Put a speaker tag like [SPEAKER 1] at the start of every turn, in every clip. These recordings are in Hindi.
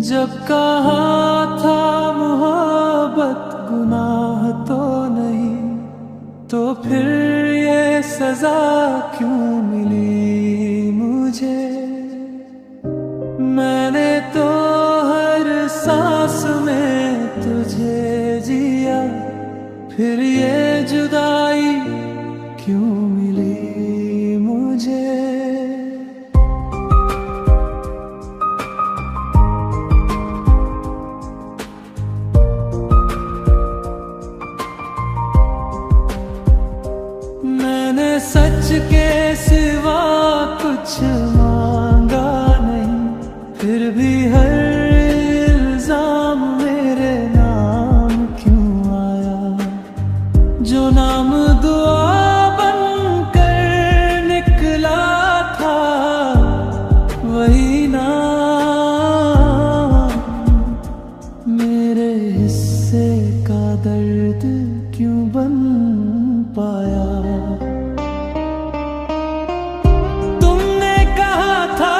[SPEAKER 1] जब कहा था मोहब्बत गुनाह तो नहीं, तो फिर ये सजा क्यों मिली मुझे। मैंने तो हर सांस में तुझे जिया, फिर ये जुदाई क्यों मिली मुझे। मैंने सच के सिवा कुछ मांगा नहीं, फिर भी हर इल्जाम मेरे नाम क्यों आया। जो नाम दुआ बनकर निकला था, वही नाम मेरे हिस्से का दर्द क्यों बन पाया। तुमने कहा था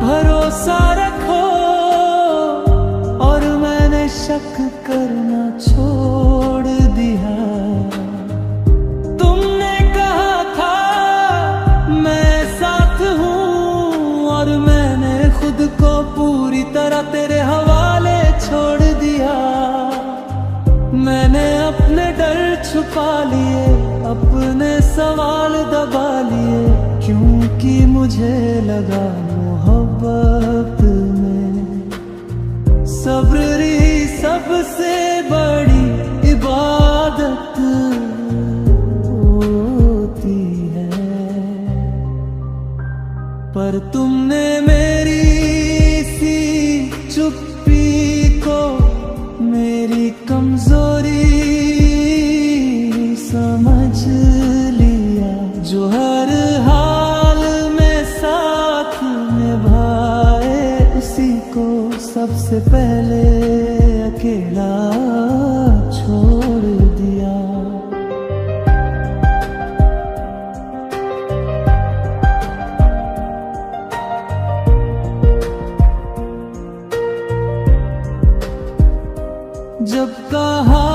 [SPEAKER 1] भरोसा रखो, और मैंने शक करना छोड़ दिया। तुमने कहा था मैं साथ हूँ, और मैंने खुद को पूरी तरह तेरे हवाले छोड़ दिया। मैंने अपने डर छुपा लिए, अपने सवाल दबा लिए, क्योंकि मुझे लगा मोहब्बत में सब्र ही सबसे बड़ी इबादत होती है। पर तुमने मेरी सी चुप्पी को मेरी कमजोरी समझ लिया। जो हर हाल में साथ निभाए, उसी को सबसे पहले अकेला छोड़ दिया। जब कहा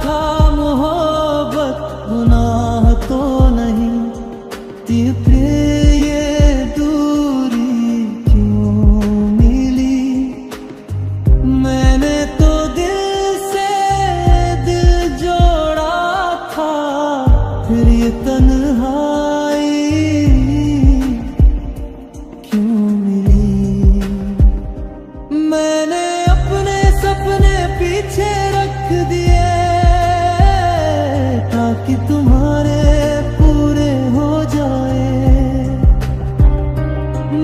[SPEAKER 1] था मोहब्बत गुनाह तो नहीं, फिर ये दूरी क्यों मिली। मैंने तो दिल से दिल जोड़ा था, फिर ये तन्हाई क्यों मिली। मैंने अपने सपने पीछे रख दिए, ताकि तुम्हारे पूरे हो जाए।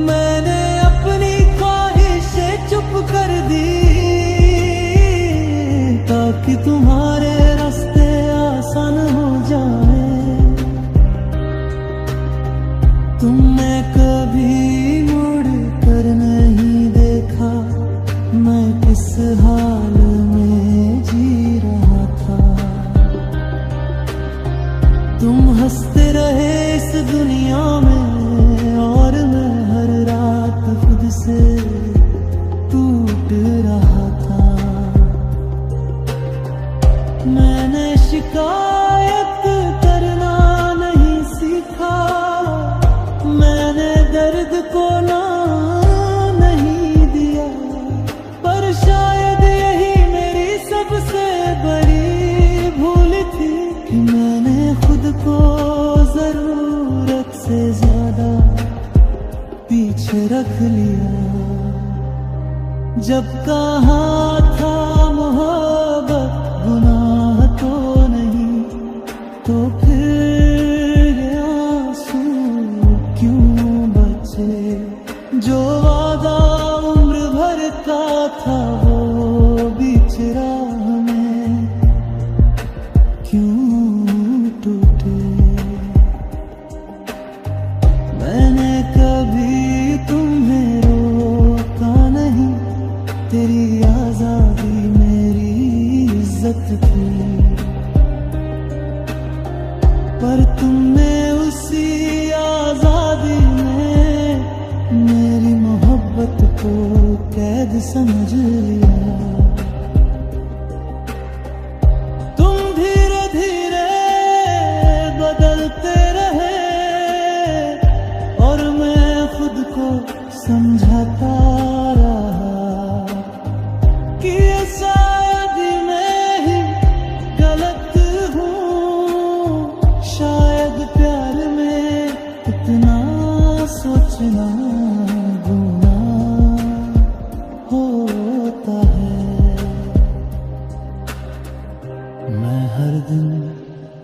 [SPEAKER 1] मैंने अपनी ख्वाहिशें चुप कर दी, ताकि तुम्हारे रास्ते आसान हो जाए। तुमने कभी मुड़ कर नहीं देखा, मैं किस हाल में जी रहा था। तुम हंसते रहे इस दुनिया में, और मैं हर रात खुद से टूट रहा था। मैंने शिकायत करना नहीं सीखा, मैंने दर्द को ना नहीं दिया। पर शायद यही मेरी सबसे बड़ी भूल थी, कि मैंने खुद को जरूरत से ज्यादा पीछे रख लिया। जब कहा था मोहब्बत गुनाह तो नहीं, तो फिर आंसू क्यों बचे। जो वादा उम्र भर का था, वो बीच राह में क्यों टूटे। मैंने कभी तुम्हें रोका नहीं, तेरी आजादी मेरी इज्जत थी। पर तुमने उसी आजादी में मेरी मोहब्बत को कैद खुद समझ लिया। तुम धीरे धीरे बदलते रहे और मैं खुद को समझाता रहा कि शायद मैं ही गलत हूँ, शायद प्यार में इतना सोचना गुनाह होता है। मैं हर दिन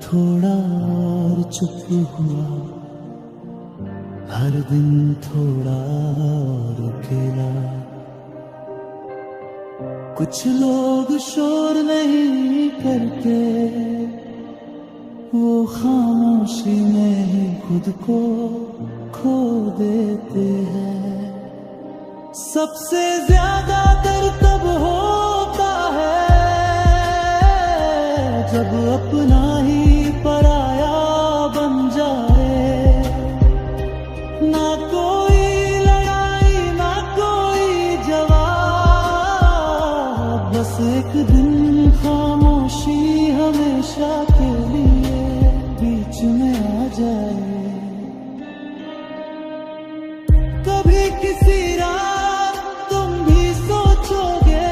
[SPEAKER 1] थोड़ा और चुप हुआ, हर दिन थोड़ा और अकेला। कुछ लोग शोर नहीं करते, वो खामोशी में ही खुद को खो देते हैं। सबसे ज्यादा दर्द तब होता है जब अपना ही पराया बन जाए। ना कोई लड़ाई ना कोई जवाब, बस एक दिन खामोशी हमेशा के लिए बीच में आ जाए। कभी किसी रात तुम भी सोचोगे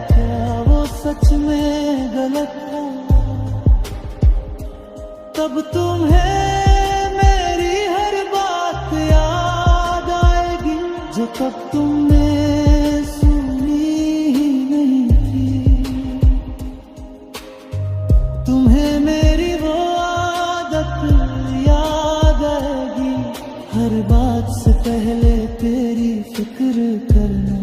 [SPEAKER 1] क्या वो सच में गलत था, तब तुम्हें मेरी हर बात याद आएगी जो तब तुमने सुनी ही नहीं थी। तुम्हें मेरी वो आदत याद आएगी, हर बात से पहले तेरी फिक्र करना।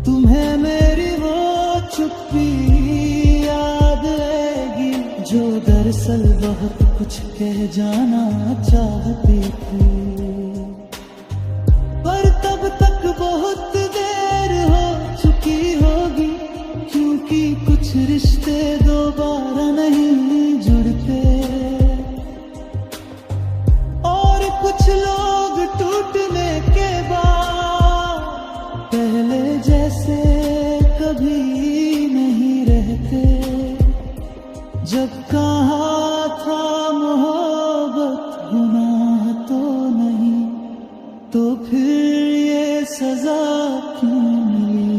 [SPEAKER 1] तुम्हें मेरी वो चुप्पी याद आएगी जो दरअसल बहुत कुछ कह जाना चाहती थी, पर तब तक बहुत देर हो चुकी होगी, क्योंकि कुछ रिश्ते दोबारा नहीं जुड़ते और कुछ लोग टूटने के बाद पहले जैसे कभी नहीं रहते। जब कहा था मोहब्बत गुनाह तो नहीं, तो फिर ये सजा क्यों मिली।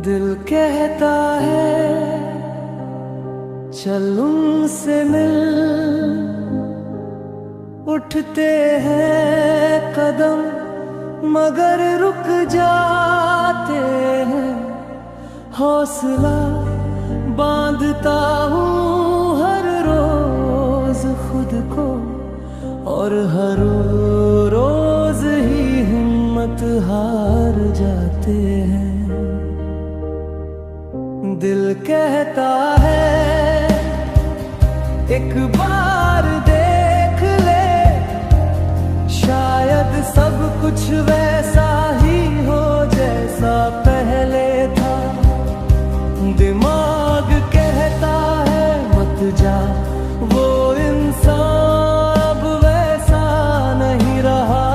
[SPEAKER 1] दिल कहता है चल उनसे मिल, उठते हैं कदम मगर रुक जाते हैं। हौसला बांधता हूँ हर रोज खुद को, और हर रोज ही हिम्मत हार जाते हैं। दिल कहता है एक बार देख ले, शायद सब कुछ वैसा ही हो जैसा पहले था। दिमाग कहता है मत जा, वो इंसान अब वैसा नहीं रहा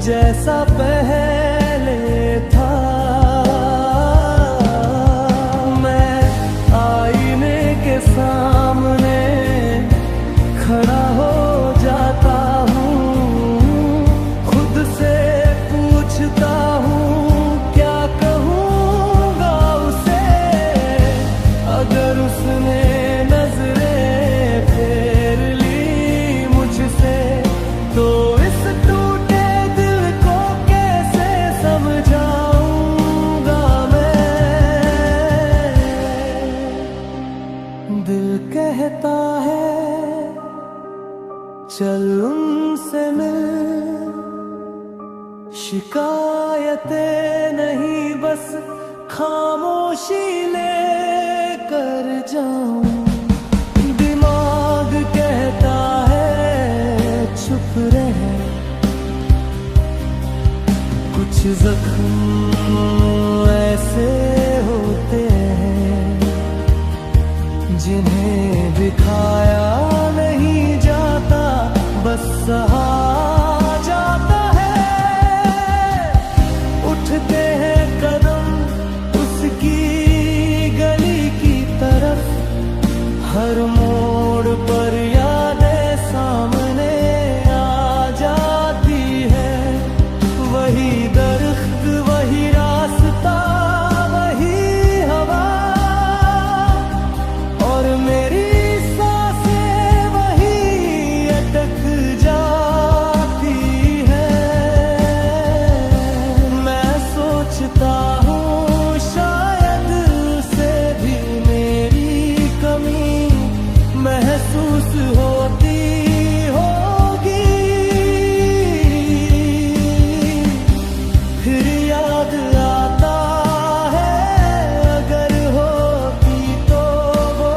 [SPEAKER 1] जैसा पहले था। सामने खड़ा हो जाता हूँ, खुद से पूछता हूँ क्या कहूँगा उसे, अगर उसने नजरें फेर ली मुझसे तो इस टूटे दिल को कैसे समझाऊंगा मैं। दिल कहता है चल उनसे मिल, शिकायतें नहीं बस खामोशी लेकर जाऊं। दिमाग कहता है चुप रहे, जख्म ऐसे होते हैं जिन्हें दिखाया नहीं जाता, बस सहा जाता है। उठते हैं कदम उसकी गली की तरफ, हर मोड़ पर यादें सामने आ जाती है। वही दरख्त, वही रास्ता, वही हवा, और मेरी सांसें वही अटक जाती है। मैं सोचता हूँ शायद उसे भी मेरी कमी महसूस होती होगी। फिर याद आता है अगर होती तो वो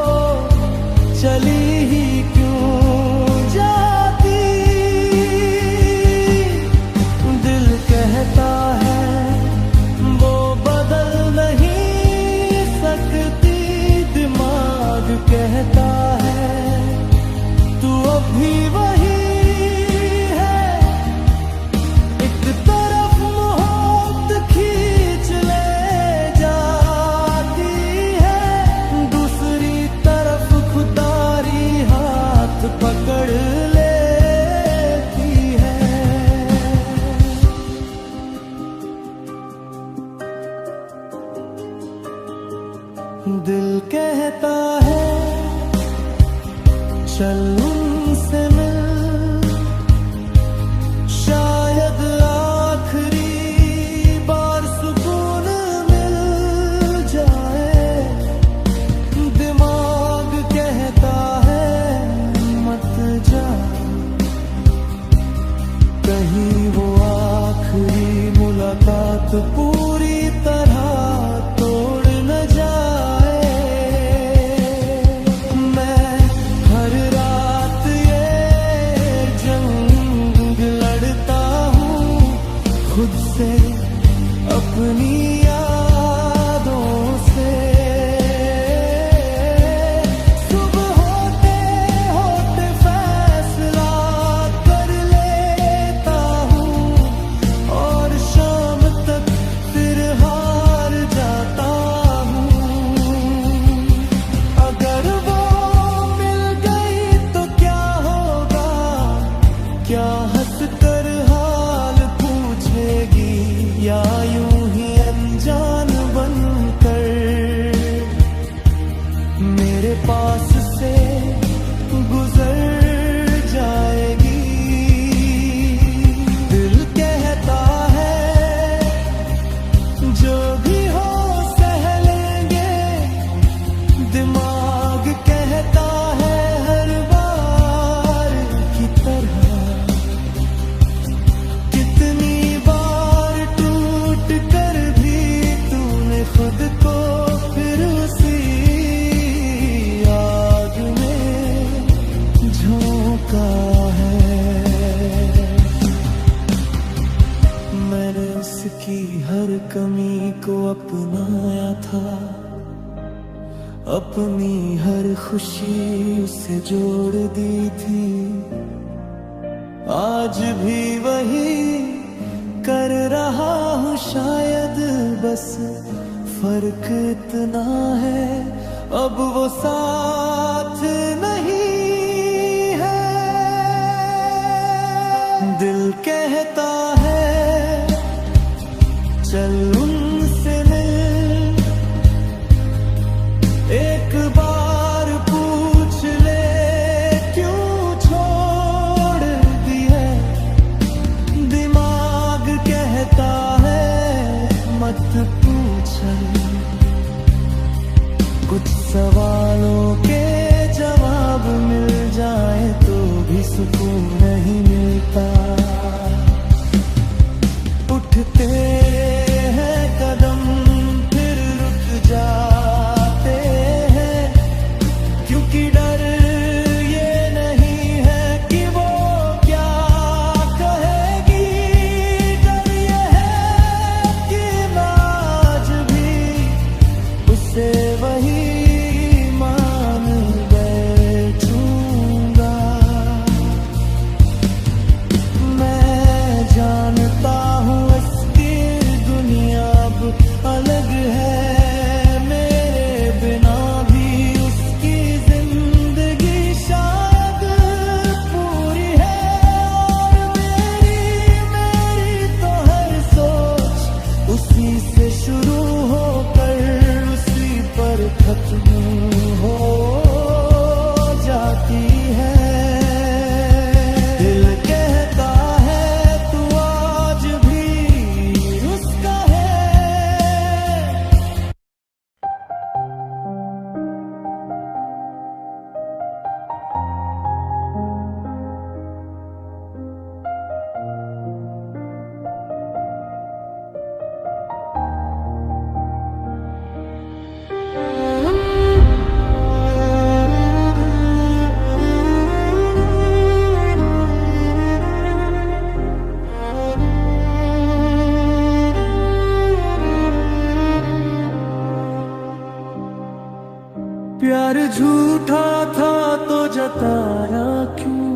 [SPEAKER 1] चली ही क्यों जाती। दिल कहता है वो बदल नहीं सकती, दिमाग कहता है तू अभी वही है। एक तरफ मोहब्बत खींच ले जाती है, दूसरी तरफ खुदारी हाथ पकड़ लेती है। दिल कहता है चल उनसे मिल, शायद आखिरी बार सुकून मिल जाए। दिमाग कहता है मत जा, कहीं वो आखिरी मुलाकात पूरी तरह तोड़ न जाए। मैं हर रात ये जंग लड़ता हूँ खुद से, अपनी यादों से। सुबह होते होते फैसला कर लेता हूँ, और शाम तक फिर हार जाता हूँ। अगर वो मिल गई तो क्या होगा, क्या हंस कर हाल पूछेगी, या यूं ही अनजान बनकर मेरे पास से गुजर जाएगी। दिल कहता है जो भी हो सह लेंगे, दिमाग कहता है हर बार की तरह। कितनी बार टूट कर भी तूने खुद को फिर उसी आग में झोंका है। मैंने उसकी हर कमी को अपनाया था, अपनी हर खुशी उसे जोड़ दी थी। आज भी वही कर रहा हूँ शायद, बस फर्क इतना है अब वो साथ नहीं है। दिल कहता है चल उनसे मिल, एक बार पूछ ले क्यों छोड़ दी है। दिमाग कहता है मत पूछ, कुछ सवालों के जवाब मिल जाए तो भी सुकून नहीं मिलता। उठते हैं कदम फिर रुक जाते हैं, क्योंकि डर ये नहीं है कि वो क्या कहेगी। डर ये है प्यार झूठा था तो जताया क्यों,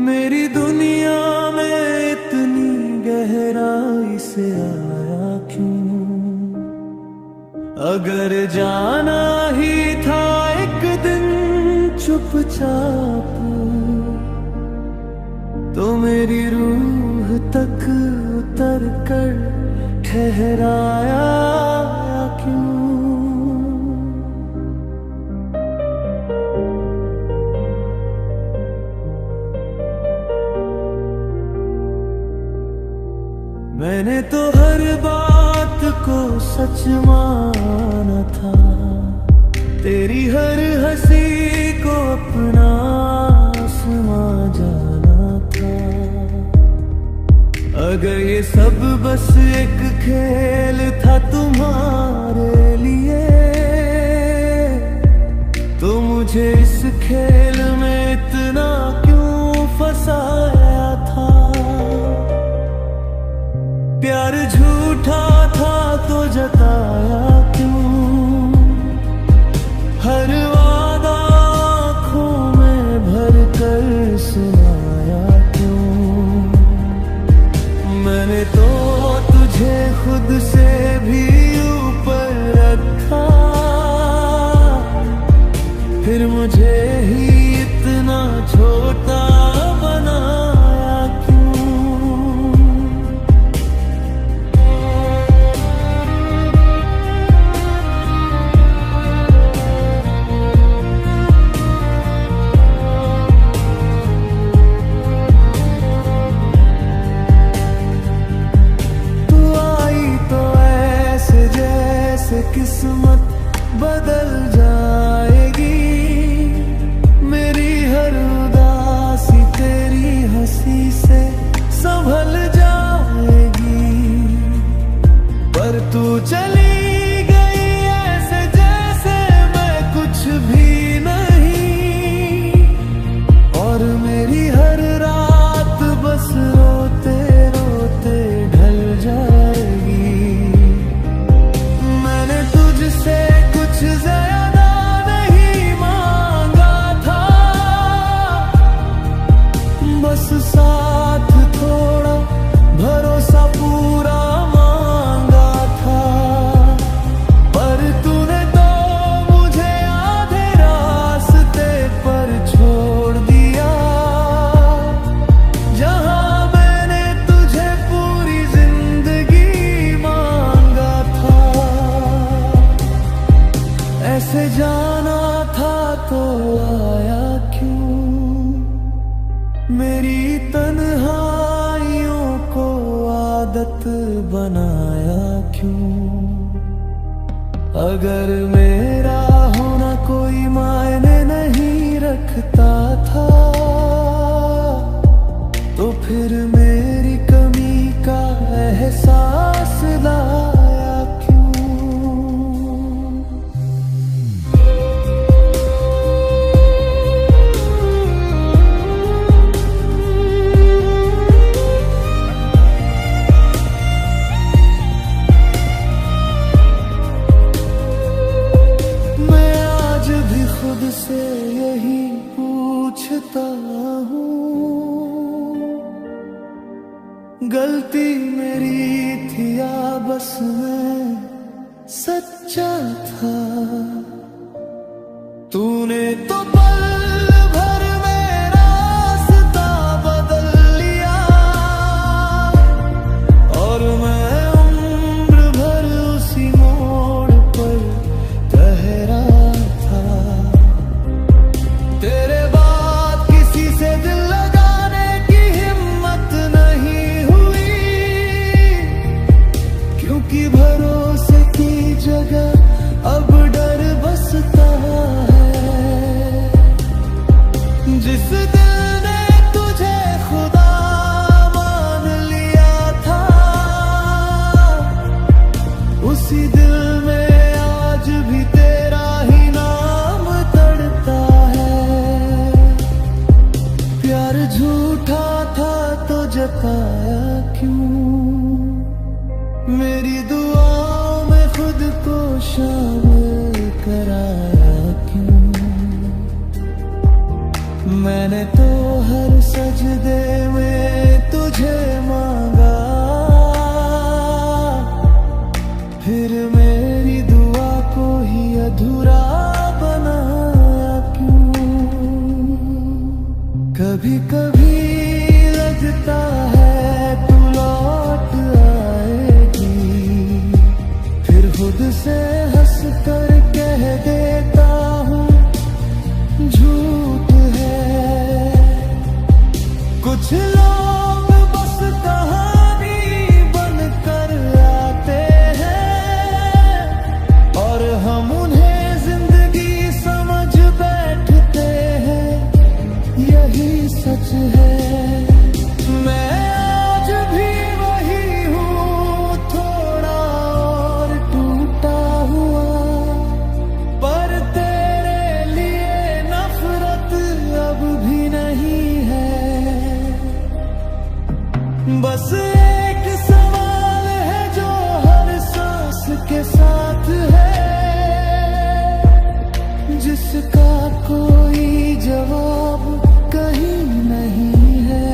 [SPEAKER 1] मेरी दुनिया में इतनी गहराई से आया क्यों। अगर जाना ही था एक दिन चुपचाप, तो मेरी रूह तक उतर कर ठहराया क्यों। मैंने तो हर बात को सच माना था, तेरी हर हंसी को अपना आसमां जाना था। अगर ये सब बस एक खेल था तुम्हारे लिए, तो मुझे इस खेल में इतना क्यों फंसाया था। प्यार झूठा था तो जताया क्यों, हर वादा आँखों में भर कर सुनाया क्यों। मैंने तो तुझे खुद से भी ऊपर रखा, फिर मुझे ही इतना छोटा बनाया क्यों। किस्मत बदल जाएगी, मेरी हर उदासी तेरी हंसी से संभल जाएगी। पर तू चली गई ऐसे जैसे मैं कुछ भी नहीं, और मेरी हर रात बस रोते रोते ढल जाएगी। से कुछ ज्यादा नहीं मांगा था, बस साथ थोड़ा भरोसा पूरा मांगा था। पर तूने तो मुझे आधे रास्ते पर छोड़ दिया, जहां मैंने तुझे पूरी जिंदगी मांगा था। ऐसे जाना था तो आया क्यों, मेरी तन्हाइयों को आदत बनाया क्यों। अगर मेरा होना कोई मायने नहीं रखता था, तो फिर मेरी कमी का एहसास लाया क्यों। खुद से यही पूछता हूँ, गलती मेरी थी या बस मैं सच्चा था। तूने तो पल भर में रास्ता बदल लिया, और मैं उम्र भर उसी मोड़ पर ठहरा। तेरे बाद किसी से दिल लगाने की हिम्मत नहीं हुई, क्योंकि भरोसे की जगह अब डर बसता है। जिस दिल ने तुझे खुदा मान लिया था, उसी दिल में आज भी तेरा ही नाम तड़ता है। प्यार झूठा था तो जताया क्यों, मेरी दुआओं में खुद को शामिल कराया क्यों? मैंने तो हर सजदे में तुझे मांगा, फिर मेरी दुआ को ही अधूरा बनाया क्यों? कभी कभी लगता है तू लौट आएगी, फिर खुद से हंस कर कह देता हूँ झूठ है। कुछ लोग बस कहानी बनकर आते हैं और हम उन्हें जिंदगी समझ बैठते हैं, यही सच है। मैं आज भी वही हूँ, थोड़ा और टूटा हुआ, पर तेरे लिए नफरत अब भी नहीं है। बस एक सवाल है जो हर सांस के साथ है, जिसका कोई जवाब कहीं नहीं है।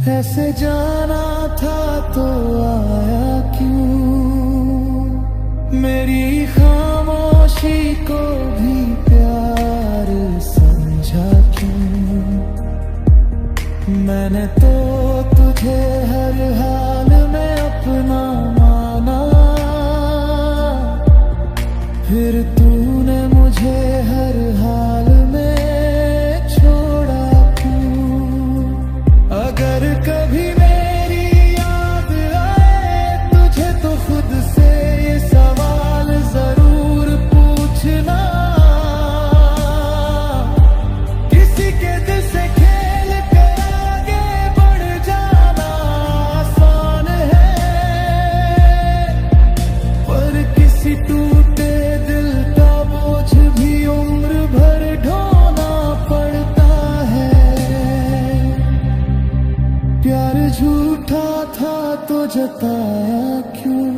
[SPEAKER 1] ऐसे जाना था तो आया क्यों? मेरी खामोशी को भी प्यार समझा क्यों? मैंने तो तुझे हर हाल में अपना माना, फिर तूने मुझे हर हाल में छोड़ा क्यों? अगर कभी मेरी याद आए तुझे तो खुद से ये सवाल जरूर पूछना, किसी के दिल से खेल कर आगे बढ़ जाना आसान है, पर किसी टूटे दिल का बोझ भी उम्र भर ढोना पड़ता है। प्यार झूठा था तो जताया क्यों?